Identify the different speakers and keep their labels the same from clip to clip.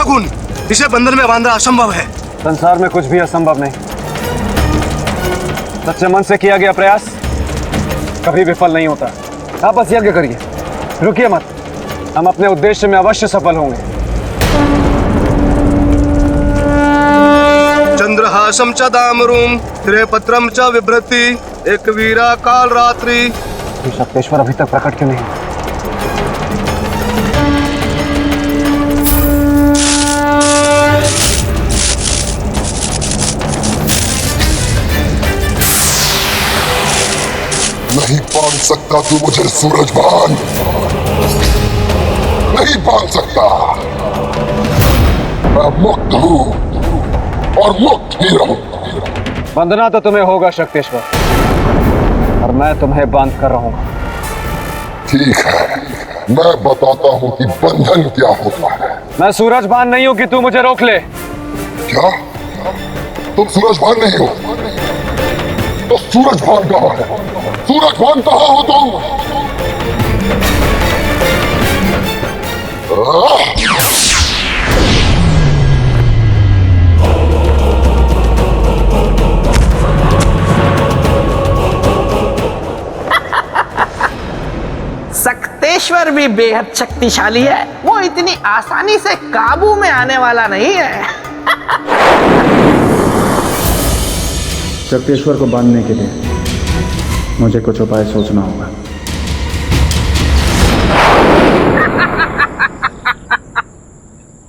Speaker 1: अपशकुन, इसे बंधन में बांधना असंभव है।
Speaker 2: संसार में कुछ भी असंभव नहीं। सच्चे मन से किया गया प्रयास कभी विफल नहीं होता। आप बस यज्ञ करिए, रुकिए मत। हम अपने उद्देश्य में अवश्य सफल होंगे।
Speaker 1: चंद्रहासम च दामरुम त्रिपत्रम च विभ्रति एक वीरा काल रात्रि।
Speaker 2: सप्तेश्वर अभी तक प्रकट क्यों नहीं?
Speaker 3: नहीं बांध सकता तू मुझे सूरजभान, नहीं बांध सकता। मैं मुक्त हूं और मुक्त ही रहूंगा।
Speaker 2: बंधना तो तुम्हें होगा शक्तेश्वर, और मैं तुम्हें बांध कर रहूंगा।
Speaker 3: ठीक है, मैं बताता हूं कि बंधन क्या होता है।
Speaker 2: मैं सूरजभान नहीं हूं कि तू मुझे रोक ले।
Speaker 3: क्या तुम सूरजभान नहीं हो? तो सूरजभान कहाँ है? सूरजभान कहाँ हो तुम?
Speaker 4: सक्तेश्वर भी बेहद शक्तिशाली है। वो इतनी आसानी से काबू में आने वाला नहीं है।
Speaker 5: सक्तेश्वर को बांधने के लिए मुझे कुछ उपाय सोचना होगा।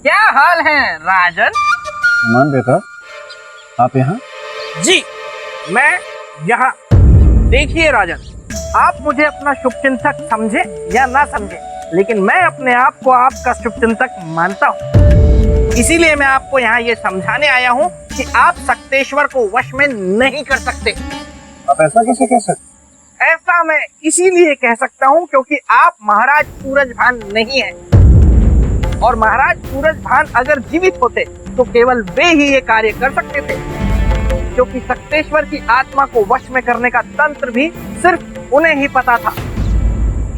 Speaker 4: क्या हाल है राजन?
Speaker 2: मान बेटा, आप यहाँ?
Speaker 4: जी, मैं यहाँ। देखिए राजन, आप मुझे अपना शुभचिंतक समझे या ना समझे, लेकिन मैं अपने आप को आपका शुभचिंतक मानता हूँ। इसीलिए मैं आपको यहाँ ये समझाने आया हूँ कि आप सक्तेश्वर को वश में नहीं कर सकते।
Speaker 2: आप ऐसा कैसे कह सकते?
Speaker 4: ऐसा मैं इसीलिए कह सकता हूँ क्योंकि आप महाराज सूरजभान नहीं हैं। और महाराज सूरजभान अगर जीवित होते तो केवल वे ही ये कार्य कर सकते थे, क्योंकि सक्तेश्वर की आत्मा को वश में करने का तंत्र भी सिर्फ उन्हें ही पता था।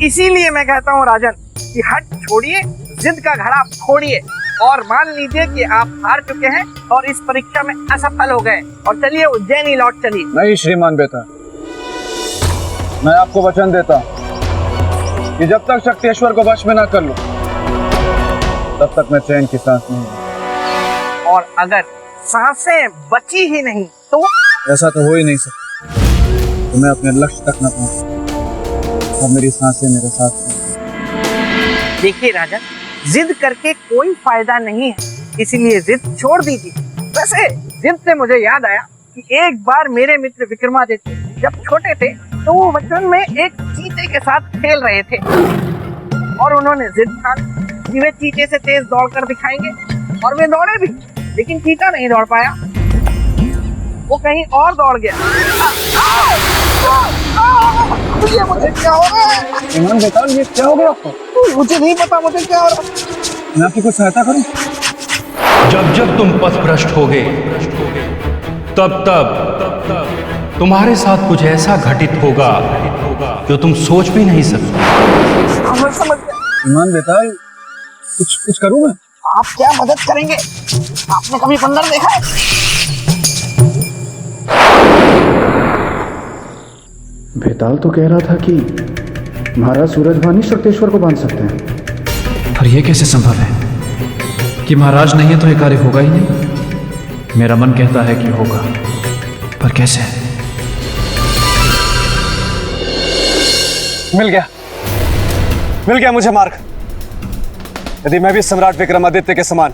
Speaker 4: इसीलिए मैं कहता हूँ राजन कि हट छोड़िए, जिद का घड़ा फोड़िए और मान लीजिए कि आप हार चुके हैं और इस परीक्षा में असफल हो गए, और चलिए उज्जैनी लौट चलिए।
Speaker 2: नहीं श्रीमान बेटा, मैं आपको वचन देता हूँ कि जब तक शक्तेश्वर को वश में ना कर लूं, तब तक मैं चैन की सांस नहीं लूंगा।
Speaker 4: और अगर सांसें बची ही नहीं तो?
Speaker 2: ऐसा तो हो ही नहीं सकता। तो मैं अपने लक्ष्य तक न पहुंचूं और मेरी सांसें मेरे साथ नहीं।
Speaker 4: देखिए राजन, जिद करके कोई फायदा नहीं है, इसीलिए जिद छोड़ दीजिए। वैसे जिद से मुझे याद आया कि एक बार मेरे मित्र विक्रमादित्य जब छोटे थे तो वो बचपन में एक चीते के साथ खेल रहे थे, और उन्होंने जिद ठानी कि वे चीते से तेज दौड़कर दिखाएंगे, और वे दौड़े भी, लेकिन चीता नहीं दौड़ पाया। वो कहीं और दौड़ गया। मुझे क्या हो रहा है?
Speaker 2: ईमान बेटा, ये क्या हो गया आपको?
Speaker 4: मुझे नहीं पता मुझे क्या हो रहा है।
Speaker 2: मैं आपकी कुछ सहायता करूं?
Speaker 6: जब जब तुम पथभ्रष्ट होगे, तब तब तुम्हारे साथ कुछ ऐसा घटित होगा जो तुम सोच भी नहीं सकते।
Speaker 4: समझ गया।
Speaker 2: ईमान बेटा, कुछ करूं मैं?
Speaker 4: आप क्या मदद करेंगे? आपने कभी बंदर देखा है?
Speaker 5: भेताल तो कह रहा था कि महाराज सूरजभान ही शक्तेश्वर को बांध सकते हैं।
Speaker 7: पर यह कैसे संभव है कि महाराज नहीं है तो यह कार्य होगा ही नहीं? मेरा मन कहता है कि होगा, पर कैसे?
Speaker 2: मिल गया मुझे मार्ग। यदि मैं भी सम्राट विक्रमादित्य के समान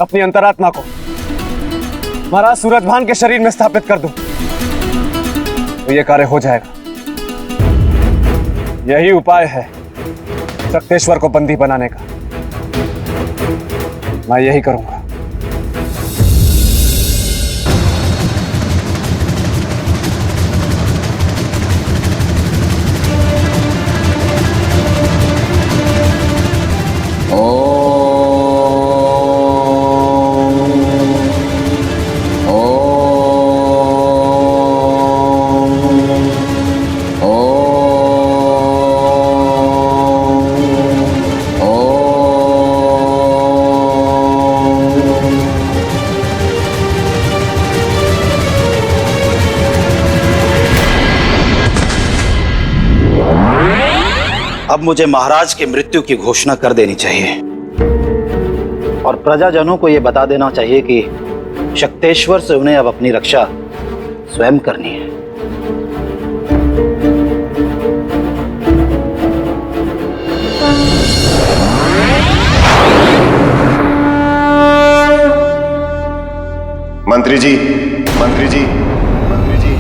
Speaker 2: अपनी अंतरात्मा को महाराज सूरजभान के शरीर में स्थापित कर दूं, तो यह कार्य हो जाएगा। यही उपाय है सक्तेश्वर को बंदी बनाने का। मैं यही करूंगा।
Speaker 8: अब मुझे महाराज की मृत्यु की घोषणा कर देनी चाहिए और प्रजाजनों को यह बता देना चाहिए कि शक्तेश्वर से उन्हें अब अपनी रक्षा स्वयं करनी है।
Speaker 9: मंत्री जी, मंत्री जी, मंत्री जी।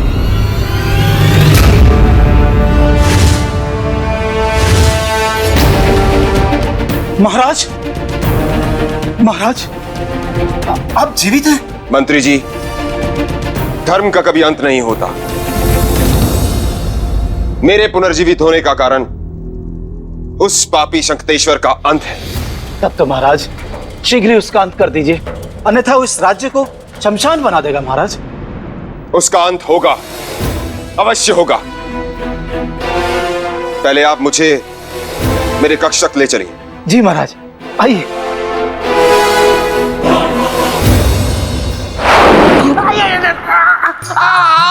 Speaker 8: महाराज, महाराज, आप जीवित हैं?
Speaker 9: मंत्री जी, धर्म का कभी अंत नहीं होता। मेरे पुनर्जीवित होने का कारण उस पापी शक्तेश्वर का अंत है।
Speaker 8: तब तो महाराज शीघ्र ही उसका अंत कर दीजिए, अन्यथा उस राज्य को शमशान बना देगा। महाराज,
Speaker 9: उसका अंत होगा, अवश्य होगा। पहले आप मुझे मेरे कक्ष तक ले चलिए।
Speaker 8: जी महाराज, आइए।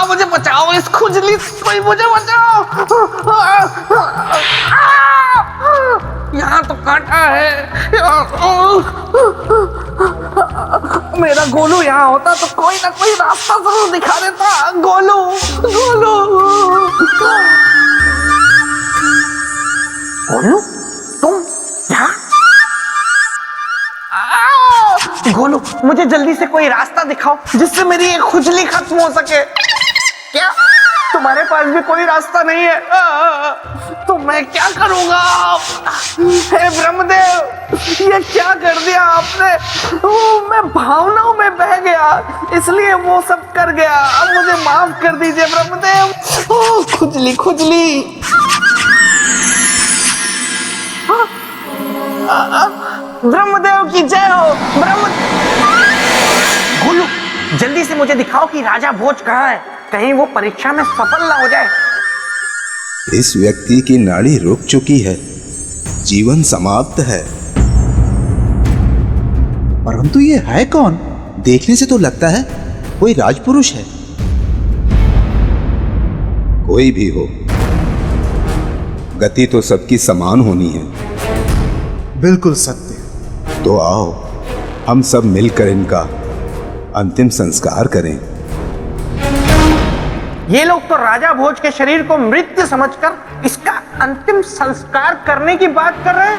Speaker 4: मुझे बचाओ, इस खुजली से कोई मुझे बचाओ। यहाँ तो कांटा है। मेरा गोलू यहाँ होता तो कोई ना कोई रास्ता जरूर दिखा देता। गोलू, गोलू, गोलू, तुम यहाँ? गोलू, मुझे जल्दी से कोई रास्ता दिखाओ जिससे मेरी ये खुजली खत्म हो सके। क्या तुम्हारे पास भी कोई रास्ता नहीं है? तो मैं क्या करूंगा? हे ब्रह्मदेव, ये क्या कर दिया आपने? मैं भावनाओं में बह गया, इसलिए वो सब कर गया। अब मुझे माफ कर दीजिए ब्रह्मदेव। खुजली, खुजली। ब्रह्मदेव की जय हो। गोलू, जल्दी से मुझे दिखाओ कि राजा भोज कहाँ है, कहीं वो परीक्षा में सफल ना हो जाए।
Speaker 10: इस व्यक्ति की नाड़ी रुक चुकी है, जीवन समाप्त है। परंतु ये है कौन? देखने से तो लगता है कोई राजपुरुष है। कोई भी हो, गति तो सबकी समान होनी है।
Speaker 5: बिल्कुल सत्य।
Speaker 10: तो आओ हम सब मिलकर इनका अंतिम संस्कार करें।
Speaker 4: ये लोग तो राजा भोज के शरीर को मृत समझकर इसका अंतिम संस्कार करने की बात कर रहे हैं।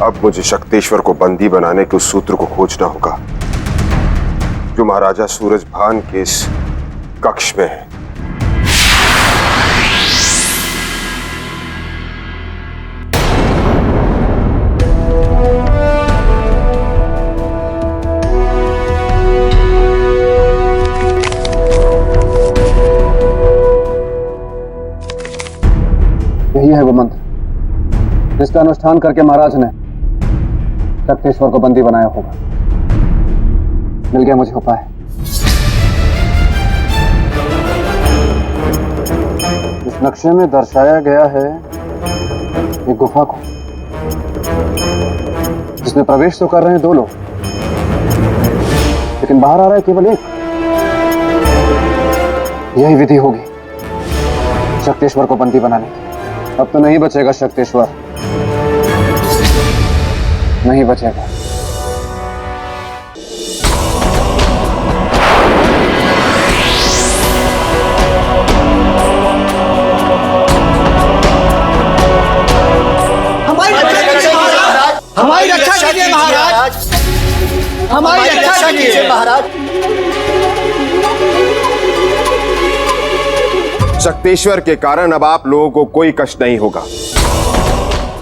Speaker 9: अब मुझे शक्तेश्वर को बंदी बनाने के उस सूत्र को खोजना होगा जो महाराजा सूरजभान के इस कक्ष में है।
Speaker 2: यही है वो मंत्र जिसका अनुष्ठान करके महाराज ने शक्तेश्वर को बंदी बनाया होगा। मिल गया मुझे उपाय। इस नक्शे में दर्शाया गया है एक गुफा को, जिसमें प्रवेश तो कर रहे हैं 2 लोग, लेकिन बाहर आ रहा है केवल एक। यही विधि होगी शक्तेश्वर को बंदी बनाने की। अब तो नहीं बचेगा शक्तेश्वर, नहीं बचेगा।
Speaker 4: हमारी रक्षा कीजिए महाराज, हमारी रक्षा कीजिए महाराज।
Speaker 9: शक्तेश्वर के कारण अब आप लोगों को कोई कष्ट नहीं होगा।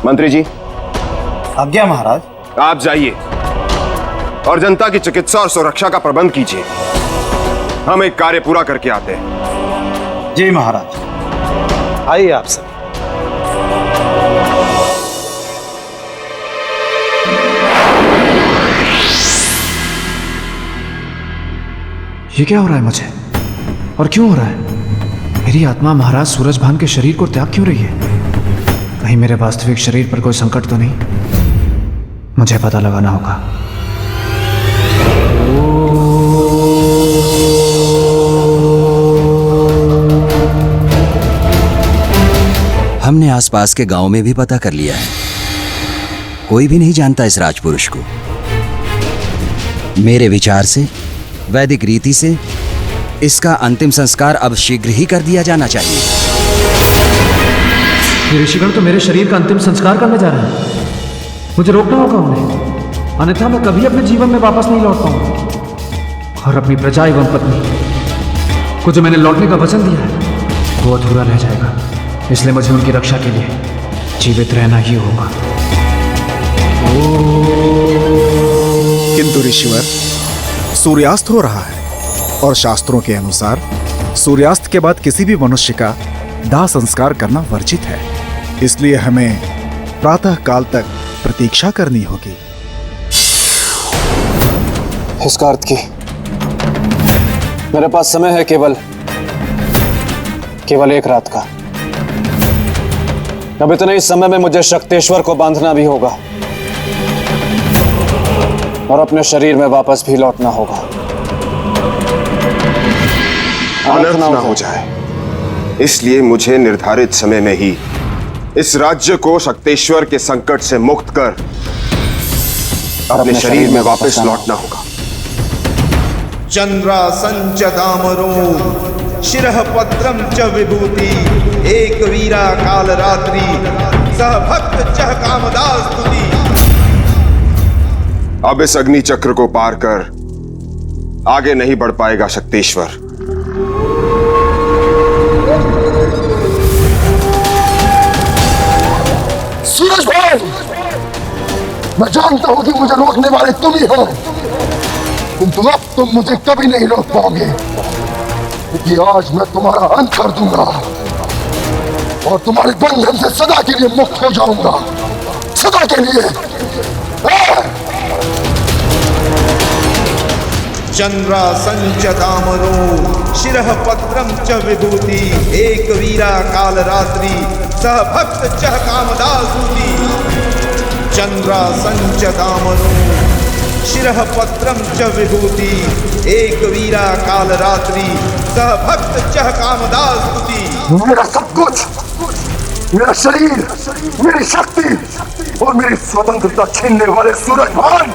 Speaker 9: मंत्री जी,
Speaker 8: आज्ञा महाराज।
Speaker 9: आप जाइए और जनता की चिकित्सा और सुरक्षा का प्रबंध कीजिए। हम एक कार्य पूरा करके आते हैं।
Speaker 8: जी महाराज। आइए आप सब।
Speaker 7: ये क्या हो रहा है मुझे, और क्यों हो रहा है? मेरी आत्मा महाराज सूरजभान के शरीर को त्याग क्यों रही है? कहीं मेरे वास्तविक शरीर पर कोई संकट तो नहीं? मुझे पता लगाना होगा।
Speaker 11: हमने आसपास के गांव में भी पता कर लिया है, कोई भी नहीं जानता इस राजपुरुष को। मेरे विचार से, वैदिक रीति से इसका अंतिम संस्कार अब शीघ्र ही कर दिया जाना चाहिए।
Speaker 7: ये ऋषिगण तो मेरे शरीर का अंतिम संस्कार करने जा रहे हैं। मुझे रोकना होगा उन्हें, अन्यथा मैं कभी अपने जीवन में वापस नहीं लौट पाऊंगा। और अपनी प्रजा एवं पत्नी को जो मैंने लौटने का वचन दिया है वो अधूरा रह जाएगा। इसलिए मुझे उनकी रक्षा के लिए जीवित रहना ही होगा।
Speaker 5: किंतु ऋषिवर, सूर्यास्त हो रहा है और शास्त्रों के अनुसार सूर्यास्त के बाद किसी भी मनुष्य का दाह संस्कार करना वर्जित है। इसलिए हमें प्रातः काल तक प्रतीक्षा करनी होगी।
Speaker 2: इसका अर्थ की मेरे पास समय है केवल एक रात का। अब इतने ही समय में मुझे शक्तेश्वर को बांधना भी होगा और अपने शरीर में वापस भी लौटना होगा।
Speaker 9: अनर्थ ना हो जाए, इसलिए मुझे निर्धारित समय में ही इस राज्य को शक्तेश्वर के संकट से मुक्त कर अपने शरीर में वापस लौटना होगा।
Speaker 12: चंद्रासंच दामरो शिरः पत्रम च विभूति एक वीरा काल रात्रि सह भक्त चह कामदास स्तुति।
Speaker 9: अब इस अग्नि चक्र को पार कर आगे नहीं बढ़ पाएगा शक्तेश्वर।
Speaker 3: सूरजभान, मैं जानता हूं कि मुझे रोकने वाले तुम ही हो, किंतु अब तुम मुझे कभी नहीं रोक पाओगे, क्योंकि आज मैं तुम्हारा अंत कर दूंगा और तुम्हारे बंधन से सदा के लिए मुक्त हो जाऊंगा, सदा के लिए।
Speaker 12: चंद्रासंच दामरो शिरः पत्रम च विभूति एक वीरा काल रात्रि सह भक्त चह कामदास स्तुति। चंद्रासंच दामरो शिरः पत्रम च विभूति एक वीरा काल रात्रि सह भक्त चह कामदास स्तुति।
Speaker 3: मेरा सब कुछ, मेरा शरीर, मेरी शक्ति और मेरी स्वतंत्रता छीनने वाले सूरजभान,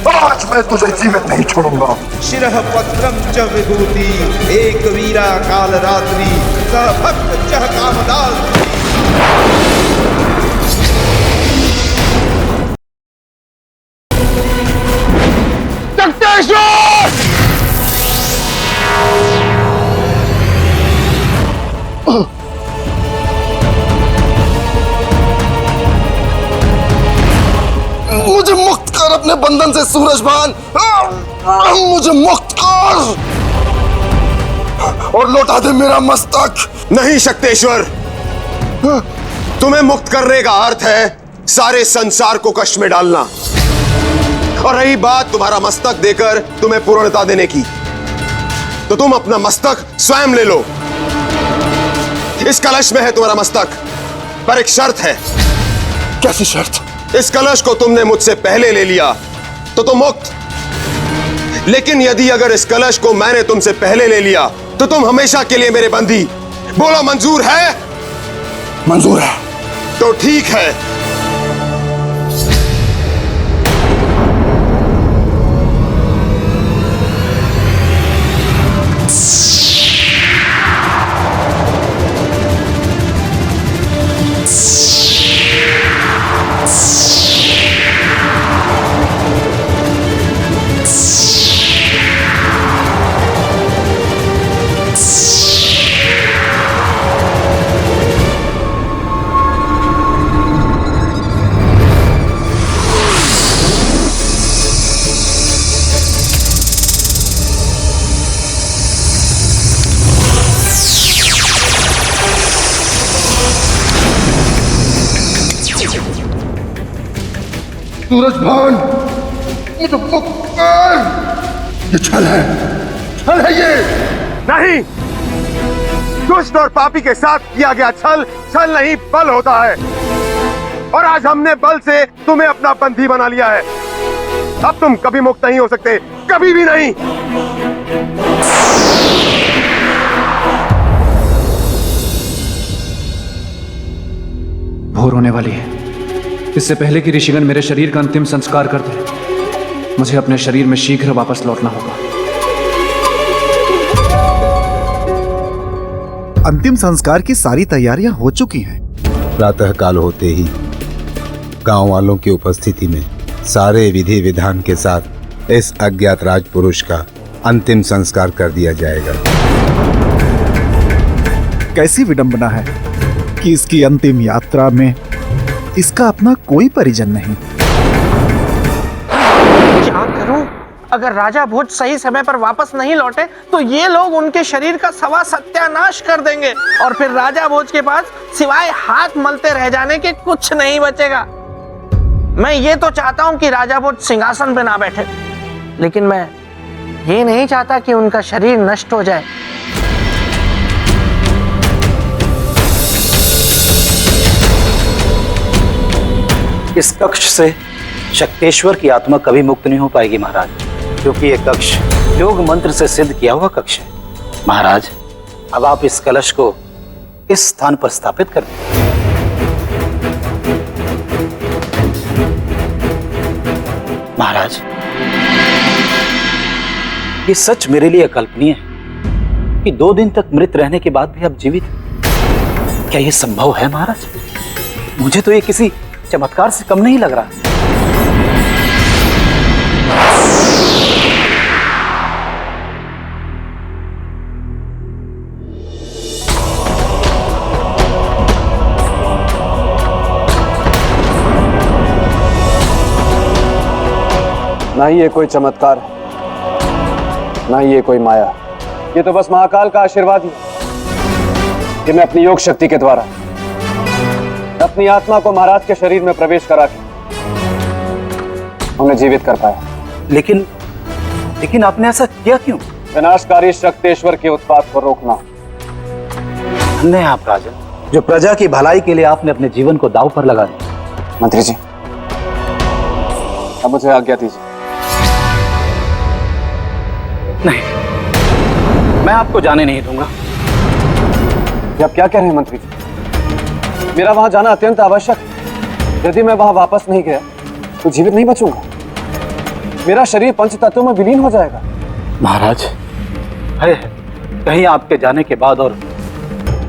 Speaker 3: आज मैं तुझे जीवित नहीं छोड़ूंगा।
Speaker 12: शिरः पत्रम च विभूति एक वीरा काल रात्रि सह भक्त चह कामदास।
Speaker 3: मुझे मुक्त कर अपने बंधन से सूरजभान, मुझे मुक्त कर और लौटा दे मेरा मस्तक।
Speaker 9: नहीं शक्तेश्वर, तुम्हें मुक्त करने का अर्थ है सारे संसार को कष्ट में डालना, और रही बात तुम्हारा मस्तक देकर तुम्हें पूर्णता देने की, तो तुम अपना मस्तक स्वयं ले लो। इस कलश में है तुम्हारा मस्तक, पर एक शर्त है।
Speaker 3: कैसी शर्त?
Speaker 9: इस कलश को तुमने मुझसे पहले ले लिया तो तुम मुक्त, लेकिन यदि अगर इस कलश को मैंने तुमसे पहले ले लिया तो तुम हमेशा के लिए मेरे बंदी। बोलो मंजूर है?
Speaker 3: मंजूर है।
Speaker 9: तो ठीक है।
Speaker 3: सूरजभान, मुझे मुक्त कर। ये छल है, छल है ये।
Speaker 9: नहीं, दुष्ट और पापी के साथ किया गया छल छल नहीं बल होता है, और आज हमने बल से तुम्हें अपना बंदी बना लिया है। अब तुम कभी मुक्त नहीं हो सकते, कभी भी नहीं।
Speaker 7: भोर होने वाली है। इससे पहले कि ऋषिगण मेरे शरीर का अंतिम संस्कार कर दे, मुझे अपने शरीर में शीघ्र वापस लौटना होगा।
Speaker 5: अंतिम संस्कार की सारी तैयारियां हो चुकी हैं।
Speaker 10: प्रातः काल होते ही गांव वालों की उपस्थिति में सारे विधि विधान के साथ इस अज्ञात राजपुरुष का अंतिम संस्कार कर दिया जाएगा।
Speaker 5: कैसी विडंबना है कि इसकी अंतिम यात्रा में इसका अपना कोई परिजन नहीं।
Speaker 4: क्या करूं? अगर राजा भोज सही समय पर वापस नहीं लौटे तो ये लोग उनके शरीर का सवा सत्यानाश कर देंगे, और फिर राजा भोज के पास सिवाय हाथ मलते रह जाने के कुछ नहीं बचेगा। मैं ये तो चाहता हूं कि राजा भोज सिंहासन पे ना बैठे, लेकिन मैं ये नहीं चाहता कि उनका शरीर नष्ट हो जाए।
Speaker 8: इस कक्ष से शक्तेश्वर की आत्मा कभी मुक्त नहीं हो पाएगी महाराज, क्योंकि यह कक्ष योग मंत्र से सिद्ध किया हुआ कक्ष है। महाराज, अब आप इस कलश को इस स्थान पर स्थापित कर दें। महाराज, ये सच मेरे लिए अकल्पनीय है कि 2 दिन तक मृत रहने के बाद भी आप जीवित हैं। क्या यह संभव है महाराज? मुझे तो ये किसी चमत्कार से कम नहीं लग रहा।
Speaker 2: ना ही ये कोई चमत्कार है, ना ही ये कोई माया। ये तो बस महाकाल का आशीर्वाद ही है कि मैं अपनी योग शक्ति के द्वारा अपनी आत्मा को महाराज के शरीर में प्रवेश करा के उन्हें जीवित कर पाया।
Speaker 8: लेकिन आपने ऐसा किया क्यों?
Speaker 2: विनाशकारी शक्तेश्वर के उत्पात को रोकना।
Speaker 8: धन्य आप राजन, जो प्रजा की भलाई के लिए आपने अपने जीवन को दांव पर लगा दिया।
Speaker 2: मंत्री जी, अब मुझे आज्ञा दीजिए।
Speaker 8: नहीं, मैं आपको जाने नहीं दूंगा।
Speaker 2: ये आप क्या कह रहे हैं मंत्री जी? मेरा वहां जाना अत्यंत आवश्यक है। यदि मैं वहां वापस नहीं गया तो जीवित नहीं बचूंगा। मेरा शरीर पंच तत्वों में विलीन हो जाएगा।
Speaker 8: महाराज, कहीं आपके जाने के बाद और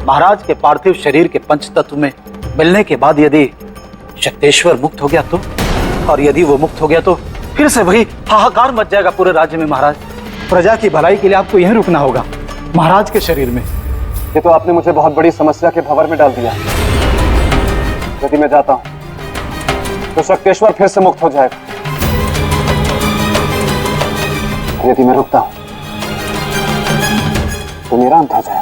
Speaker 8: महाराज के पार्थिव शरीर के पंच तत्व में मिलने के बाद यदि शक्तेश्वर मुक्त हो गया तो, और यदि वो मुक्त हो गया तो फिर से वही हाहाकार मच जाएगा पूरे राज्य में। महाराज, प्रजा की भलाई के लिए आपको यहीं रुकना होगा, महाराज के शरीर में।
Speaker 2: ये तो आपने मुझे बहुत बड़ी समस्या के भंवर में डाल दिया। यदि मैं जाता हूं तो शक्तेश्वर फिर से मुक्त हो जाएगा। यदि मैं रुकता हूं तो मेरा अंत हो जाएगा।